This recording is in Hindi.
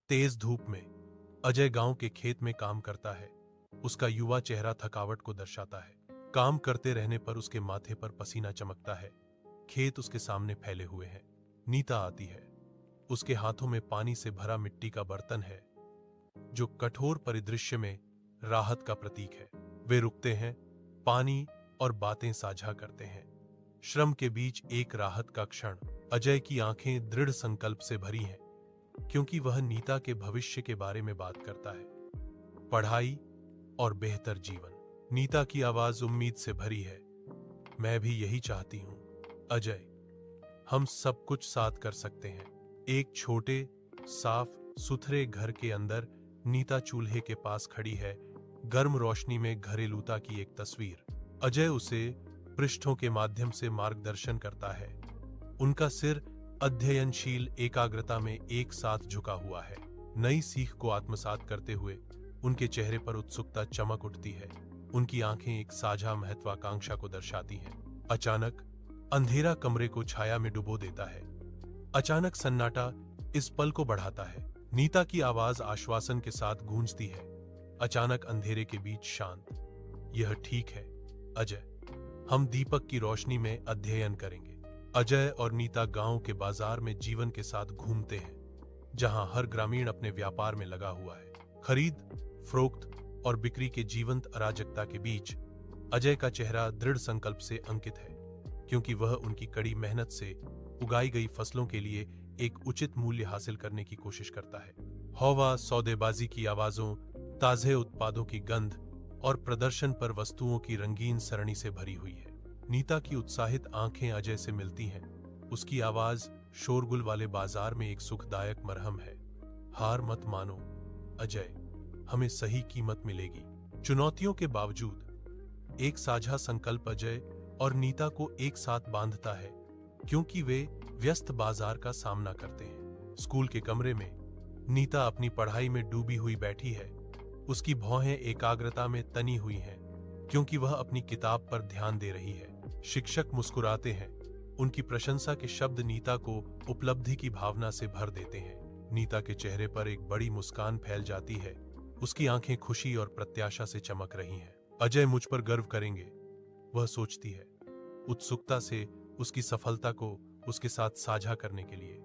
तेज धूप में अजय गांव के खेत में काम करता है। उसका युवा चेहरा थकावट को दर्शाता है। काम करते रहने पर उसके माथे पर पसीना चमकता है। खेत उसके सामने फैले हुए हैं। नीता आती है। उसके हाथों में पानी से भरा मिट्टी का बर्तन है, जो कठोर परिदृश्य में राहत का प्रतीक है। वे रुकते हैं, पानी और बातें साझा करते हैं। श्रम के बीच एक राहत का क्षण। अजय की आंखें दृढ़ संकल्प से भरी हैं, क्योंकि वह नीता के भविष्य के बारे में बात करता है। पढ़ाई और बेहतर जीवन। नीता की आवाज उम्मीद से भरी है। मैं भी यही चाहती हूं अजय। हम सब कुछ साथ कर सकते हैं। एक छोटे साफ सुथरे घर के अंदर नीता चूल्हे के पास खड़ी है, गर्म रोशनी में घरेलूता की एक तस्वीर। अजय उसे पृष्ठों के माध्यम से मार्गदर्शन करता है। उनका सिर अध्ययनशील एकाग्रता में एक साथ झुका हुआ है। नई सीख को आत्मसात करते हुए उनके चेहरे पर उत्सुकता चमक उठती है। उनकी आंखें एक साझा महत्वाकांक्षा को दर्शाती हैं। अचानक अंधेरा कमरे को छाया में डुबो देता है। अचानक सन्नाटा इस पल को बढ़ाता है। नीता की आवाज आश्वासन के साथ गूंजती है। अचानक अंधेरे के बीच शांत। यह ठीक है अजय, हम दीपक की रोशनी में अध्ययन करेंगे। अजय और नीता गांव के बाजार में जीवन के साथ घूमते हैं, जहां हर ग्रामीण अपने व्यापार में लगा हुआ है। खरीद फरोख्त और बिक्री के जीवंत अराजकता के बीच अजय का चेहरा दृढ़ संकल्प से अंकित है, क्योंकि वह उनकी कड़ी मेहनत से उगाई गई फसलों के लिए एक उचित मूल्य हासिल करने की कोशिश करता है। हवा, सौदेबाजी की आवाजों, ताजे उत्पादों की गंध और प्रदर्शन पर वस्तुओं की रंगीन सरणी से भरी हुई है। नीता की उत्साहित आंखें अजय से मिलती हैं। उसकी आवाज शोरगुल वाले बाजार में एक सुखदायक मरहम है। हार मत मानो अजय, हमें सही कीमत मिलेगी। चुनौतियों के बावजूद एक साझा संकल्प अजय और नीता को एक साथ बांधता है, क्योंकि वे व्यस्त बाजार का सामना करते हैं। स्कूल के कमरे में नीता अपनी पढ़ाई में डूबी हुई बैठी है। उसकी भौहें एकाग्रता में तनी हुई हैं, क्योंकि वह अपनी किताब पर ध्यान दे रही है। शिक्षक मुस्कुराते हैं। उनकी प्रशंसा के शब्द नीता को उपलब्धि की भावना से भर देते हैं। नीता के चेहरे पर एक बड़ी मुस्कान फैल जाती है। उसकी आंखें खुशी और प्रत्याशा से चमक रही हैं। अजय मुझ पर गर्व करेंगे, वह सोचती है, उत्सुकता से उसकी सफलता को उसके साथ साझा करने के लिए।